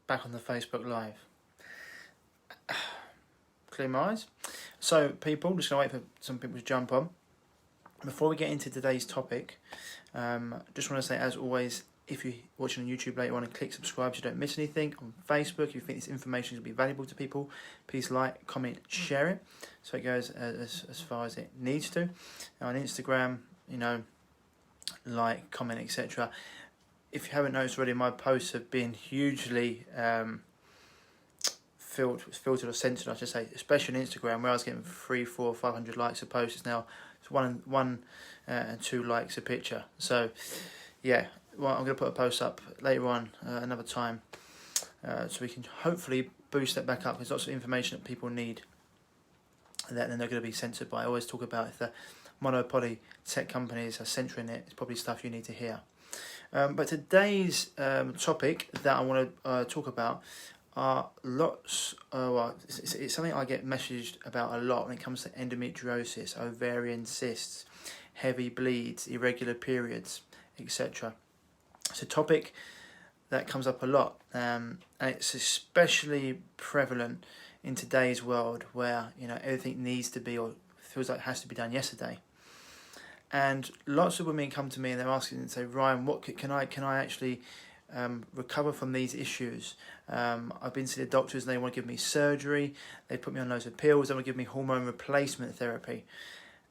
back on the Facebook Live. Clear my eyes. So people, just going to wait for some people to jump on. Before we get into today's topic, just want to say, as always, if you're watching on YouTube later on, and click subscribe so you don't miss anything. On Facebook, if you think this information is going to be valuable to people, please like, comment, share it, so it goes as far as it needs to. Now, on Instagram, like, comment, etc. If you haven't noticed already, my posts have been hugely filtered or censored, I should say, especially on Instagram, where I was getting 300, 400, 500 likes a post. It's now it's one and 2 likes a picture. So yeah, well, I'm going to put a post up later on another time, so we can hopefully boost that back up. There's lots of information that people need that they're not going to be censored by. I always talk about if the monopoly tech companies are censoring it, it's probably stuff you need to hear. But today's topic that I want to talk about are lots. It's something I get messaged about a lot when it comes to endometriosis, ovarian cysts, heavy bleeds, irregular periods, etc. It's a topic that comes up a lot, and it's especially prevalent in today's world, where everything needs to be, or feels like it has to be done yesterday. And lots of women come to me and they're asking and say, Ryan, what can I actually recover from these issues? I've been to the doctors and they want to give me surgery. They put me on loads of pills. They want to give me hormone replacement therapy.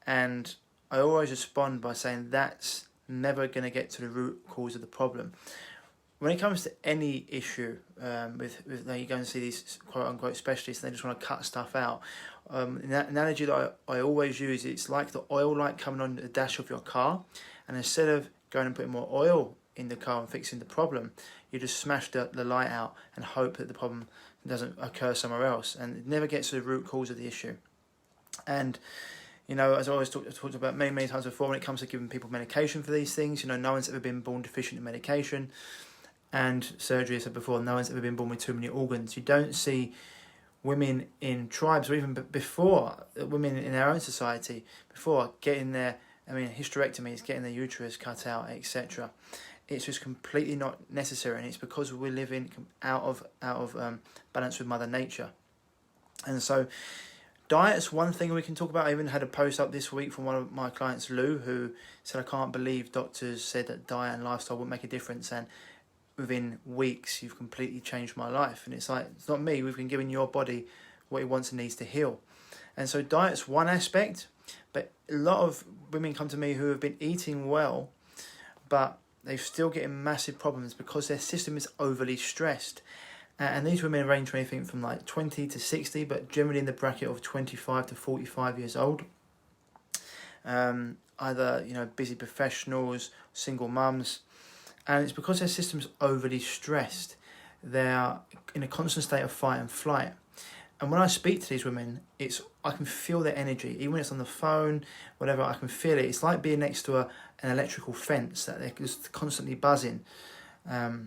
And I always respond by saying that's never going to get to the root cause of the problem. When it comes to any issue, with you go and see these quote unquote specialists and they just want to cut stuff out. The analogy that I always use, it's like the oil light coming on the dash of your car, and instead of going and putting more oil in the car and fixing the problem, you just smash the light out and hope that the problem doesn't occur somewhere else, and it never gets to the root cause of the issue. And as I always talked about many times before, when it comes to giving people medication for these things, no one's ever been born deficient in medication. And surgery, I said before, no one's ever been born with too many organs. You don't see women in tribes, or even before, women in our own society, before getting their, hysterectomies, getting their uterus cut out, etc. It's just completely not necessary, and it's because we're living out of balance with Mother Nature. And so, diet's one thing we can talk about. I even had a post up this week from one of my clients, Lou, who said, I can't believe doctors said that diet and lifestyle wouldn't make a difference, and within weeks you've completely changed my life. And it's like, it's not me, we've been giving your body what it wants and needs to heal. And so diet's one aspect, but a lot of women come to me who have been eating well, but they're still getting massive problems because their system is overly stressed. And these women range from anything from like 20 to 60, but generally in the bracket of 25 to 45 years old. Either busy professionals, single mums. And it's because their system's overly stressed. They're in a constant state of fight and flight. And when I speak to these women, I can feel their energy. Even when it's on the phone, whatever, I can feel it. It's like being next to an electrical fence that they're just constantly buzzing. They're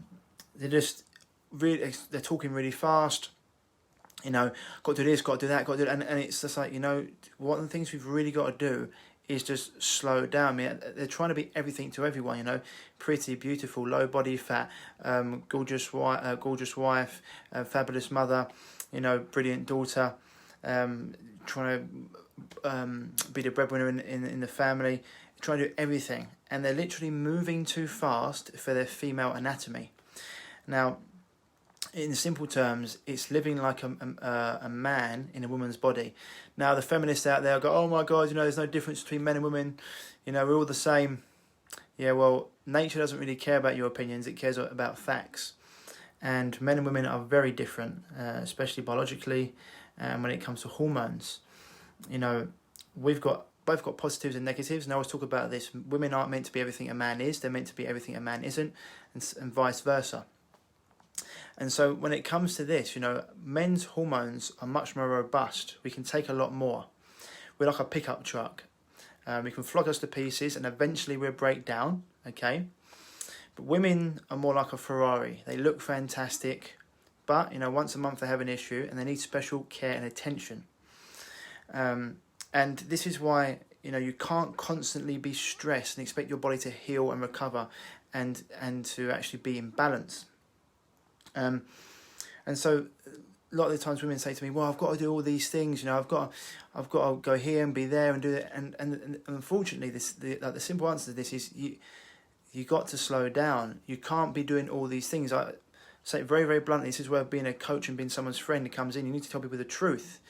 talking really fast. Got to do this, got to do that, got to do that. And it's just like, one of the things we've really got to do is just slow down. They're trying to be everything to everyone, pretty, beautiful, low body fat, gorgeous wife, fabulous mother, brilliant daughter, trying to be the breadwinner in the family, trying to do everything. And they're literally moving too fast for their female anatomy. Now, in simple terms, it's living like a man in a woman's body. Now, the feminists out there go, oh my God, there's no difference between men and women. We're all the same. Yeah, well, nature doesn't really care about your opinions. It cares about facts. And men and women are very different, especially biologically, and when it comes to hormones. We've both got positives and negatives, and I always talk about this. Women aren't meant to be everything a man is. They're meant to be everything a man isn't, and vice versa. And so when it comes to this, men's hormones are much more robust. We can take a lot more. We're like a pickup truck. We can flog us to pieces and eventually we'll break down, okay? But women are more like a Ferrari. They look fantastic, but, once a month they have an issue and they need special care and attention. And this is why, you can't constantly be stressed and expect your body to heal and recover and to actually be in balance. And so a lot of the times women say to me, well, I've got to do all these things, I've got to go here and be there and do it. And unfortunately, the simple answer to this is you got to slow down. You can't be doing all these things. I say it very, very bluntly, this is where being a coach and being someone's friend comes in. You need to tell people the truth.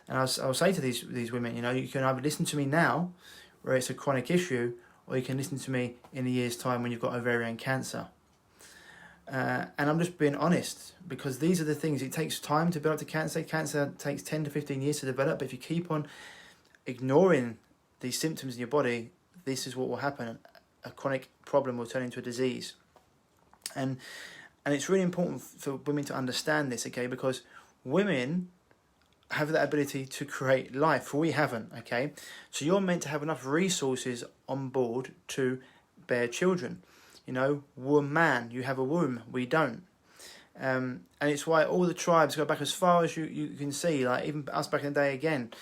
And I'll say to these women, you can either listen to me now, where it's a chronic issue, or you can listen to me in a year's time when you've got ovarian cancer. And I'm just being honest, because these are the things. It takes time to build up to cancer. Cancer takes 10 to 15 years to develop. But if you keep on ignoring these symptoms in your body, this is what will happen. A chronic problem will turn into a disease. And it's really important for women to understand this, okay? Because women have that ability to create life. We haven't, okay? So you're meant to have enough resources on board to bear children. Man, you have a womb, we don't. And it's why all the tribes go back as far as you can see, like even us back in the day again.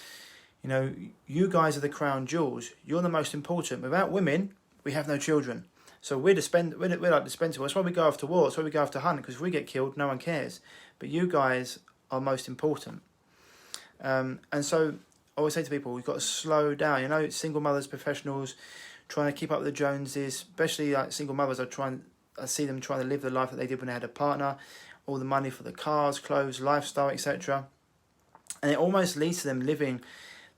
You guys are the crown jewels. You're the most important. Without women, we have no children. So we're like dispensable. That's why we go after war. That's why we go after hunt, because if we get killed, no one cares. But you guys are most important. And so I always say to people, we've got to slow down. Single mothers, professionals, trying to keep up with the Joneses, especially like single mothers. I see them trying to live the life that they did when they had a partner, all the money for the cars, clothes, lifestyle, etc. And it almost leads to them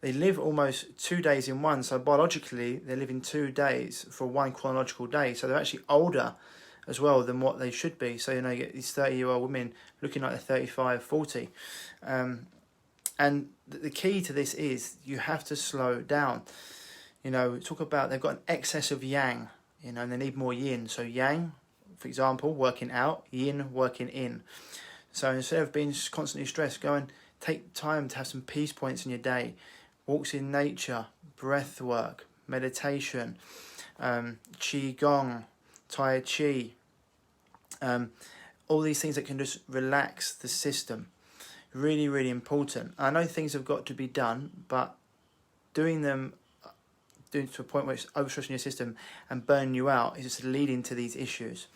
they live almost 2 days in one. So biologically, they're living 2 days for one chronological day. So they're actually older as well than what they should be. So, you get these 30-year-old women looking like they're 35, 40. And the key to this is you have to slow down. Talk about they've got an excess of yang, and they need more yin. So yang, for example, working out, yin, working in. So instead of being constantly stressed, go and take time to have some peace points in your day. Walks in nature, breath work, meditation, qigong, tai chi. All these things that can just relax the system. Really, really important. I know things have got to be done, but doing them to a point where it's overstressing your system and burning you out is just leading to these issues.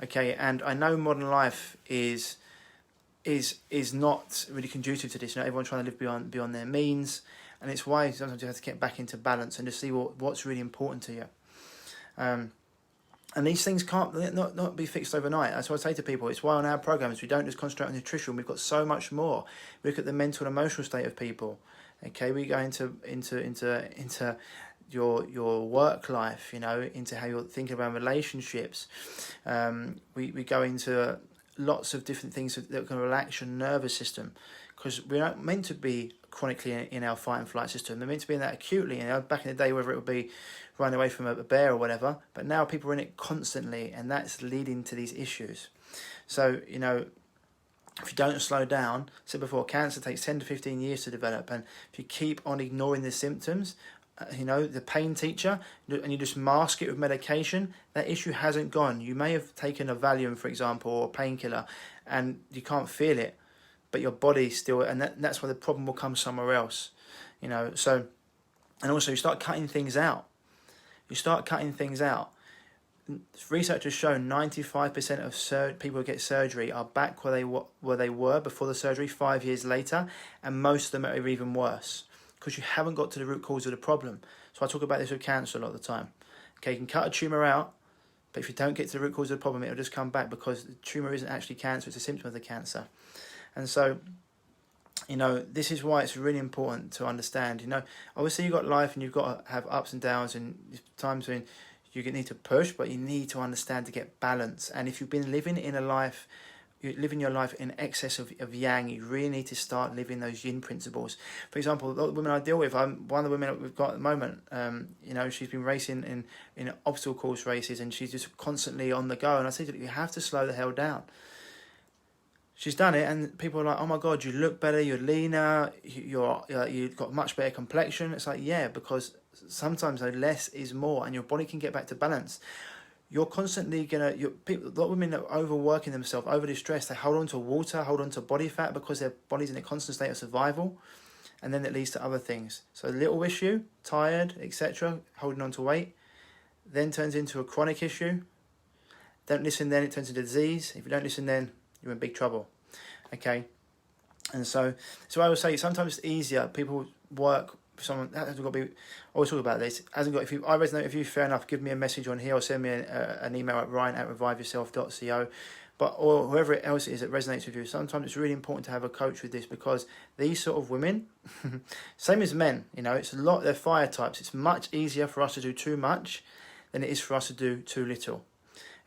Okay, and I know modern life is not really conducive to this. Everyone's trying to live beyond their means, and it's why sometimes you have to get back into balance and just see what's really important to you. And these things can't not be fixed overnight. That's what I say to people. It's why on our programs we don't just concentrate on nutrition. We've got so much more. We look at the mental and emotional state of people. Okay, we go into your work life, into how you're thinking about relationships. We go into lots of different things that can relax your nervous system, because we're not meant to be chronically in our fight and flight system. They're meant to be in that acutely. Back in the day, whether it would be running away from a bear or whatever, but now people are in it constantly, and that's leading to these issues. So, if you don't slow down, I said before, cancer takes 10 to 15 years to develop, and if you keep on ignoring the symptoms, the pain teacher, and you just mask it with medication, that issue hasn't gone. You may have taken a Valium, for example, or a painkiller, and you can't feel it, but your body still, and that's where the problem will come somewhere else. So, and also you start cutting things out. Research has shown 95% of people who get surgery are back where they were before the surgery 5 years later, and most of them are even worse, because you haven't got to the root cause of the problem. So I talk about this with cancer a lot of the time. Okay, you can cut a tumour out, but if you don't get to the root cause of the problem, it'll just come back, because the tumour isn't actually cancer, it's a symptom of the cancer. And so, this is why it's really important to understand. Obviously you've got life and you've got to have ups and downs, and times when you need to push, but you need to understand to get balance. And if you've been living your life in excess of yang, you really need to start living those yin principles. For example, the women I deal with, one of the women that we've got at the moment, she's been racing in obstacle course races, and she's just constantly on the go. And I say to her, you have to slow the hell down. She's done it, and people are like, oh my God, you look better, you're leaner, you've got much better complexion. It's like, yeah, because sometimes less is more, and your body can get back to balance. You're constantly a lot of women that are overworking themselves, over distressed, they hold on to water, hold on to body fat, because their body's in a constant state of survival, and then it leads to other things. So a little issue, tired, etc., holding on to weight, then turns into a chronic issue. Don't listen, then it turns into disease. If you don't listen, then you're in big trouble. Okay, and so I would say sometimes it's easier. People work with someone that hasn't got to be. I always talk about this. Hasn't got. If you, I resonate with you, fair enough. Give me a message on here or send me an email at ryan@reviveyourself.co. But or whoever else it is that resonates with you. Sometimes it's really important to have a coach with this, because these sort of women, same as men, you know, it's a lot. They're fire types. It's much easier for us to do too much than it is for us to do too little.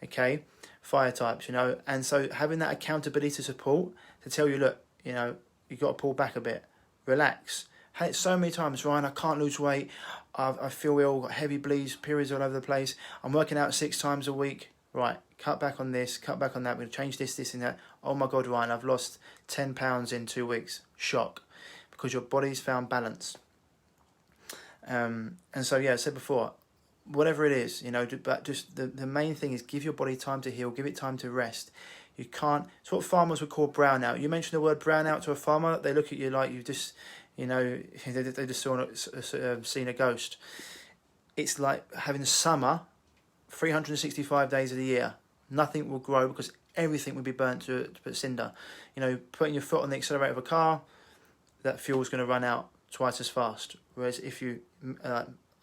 Okay, fire types, you know, and so having that accountability support to tell you, look, you know, you got to pull back a bit, relax. Had it so many times, Ryan, I can't lose weight. I feel ill, got heavy bleeds, periods all over the place. I'm working out 6 times a week. Right, cut back on this, cut back on that. We're going to change this, this and that. Oh my God, Ryan, I've lost 10 pounds in 2 weeks. Shock. Because your body's found balance. And so, yeah, I said before, whatever it is, you know, but just the main thing is give your body time to heal, give it time to rest. You can't, it's what farmers would call brownout. You mention the word brownout to a farmer, they look at you like you've just, you know, they just seen a ghost. It's like having summer 365 days of the year. Nothing will grow because everything will be burnt to cinder. You know, putting your foot on the accelerator of a car, that fuel's going to run out twice as fast. Whereas if you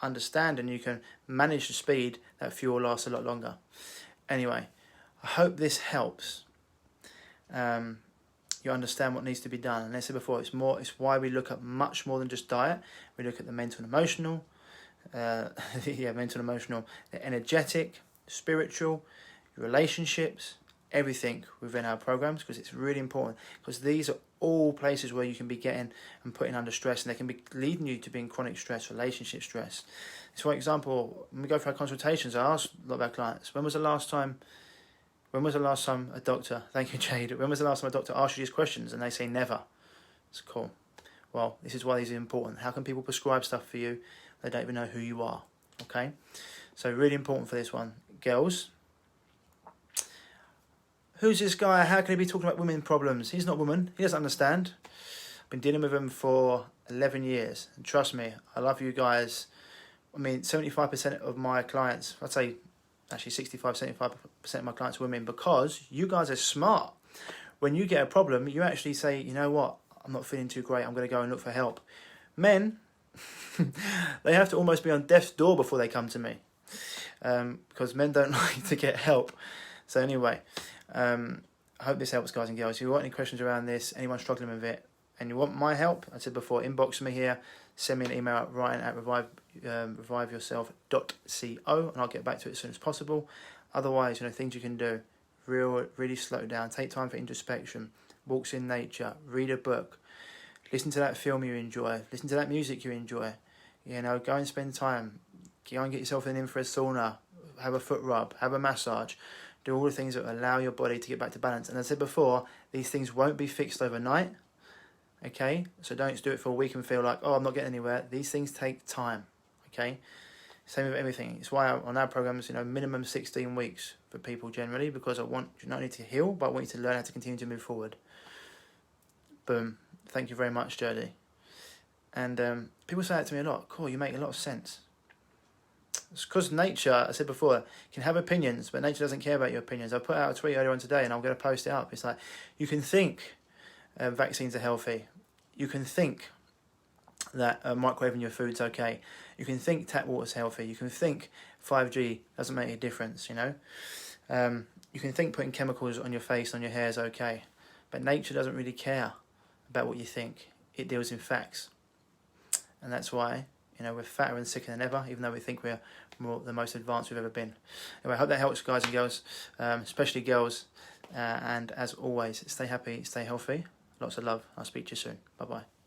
understand and you can manage the speed, that fuel lasts a lot longer. Anyway, I hope this helps. You understand what needs to be done. And as I said before, it's why we look at much more than just diet. We look at the mental and emotional, mental and emotional, the energetic, spiritual, relationships, everything within our programs, because it's really important, because these are all places where you can be getting and putting under stress, and they can be leading you to being chronic stress, relationship stress. So, for example, when we go for our consultations, I ask a lot of our clients, when was the last time a doctor, thank you Jade, when was the last time a doctor asked you these questions? And they say never. It's cool. Well, this is why these are important. How can people prescribe stuff for you? They don't even know who you are. Okay? So really important for this one. Girls, who's this guy? How can he be talking about women problems? He's not a woman. He doesn't understand. I've been dealing with him for 11 years. And trust me, I love you guys. I mean, 75% of my clients, I'd say actually 75% of my clients are women, because you guys are smart. When you get a problem, you actually say, you know what? I'm not feeling too great. I'm going to go and look for help. Men, they have to almost be on death's door before they come to me, because men don't like to get help. So anyway, I hope this helps, guys and girls. If you've got any questions around this, anyone struggling with it, and you want my help, I said before, inbox me here, send me an email at ryan@reviveyourself.co, and I'll get back to it as soon as possible. Otherwise, you know, things you can do, really slow down, take time for introspection, walks in nature, read a book, listen to that film you enjoy, listen to that music you enjoy, you know, go and spend time, go and get yourself in for a sauna, have a foot rub, have a massage, do all the things that allow your body to get back to balance. And as I said before, these things won't be fixed overnight, okay? So don't do it for a week and feel like, oh, I'm not getting anywhere. These things take time, okay? Same with everything. It's why on our programs, you know, minimum 16 weeks for people generally, because I want you not only to heal, but I want you to learn how to continue to move forward. Boom. Thank you very much, Jodie. And people say that to me a lot. Cool, you make a lot of sense. It's because nature, I said before, can have opinions, but nature doesn't care about your opinions. I put out a tweet earlier on today, and I'm going to post it up. It's like, you can think vaccines are healthy. You can think that microwaving your food's okay. You can think tap water's healthy. You can think 5G doesn't make a difference, you know. You can think putting chemicals on your face, on your hair is okay. But nature doesn't really care about what you think. It deals in facts. And that's why, you know, we're fatter and sicker than ever, even though we think we're the most advanced we've ever been. Anyway, I hope that helps, guys and girls, especially girls. And as always, stay happy, stay healthy. Lots of love. I'll speak to you soon. Bye-bye.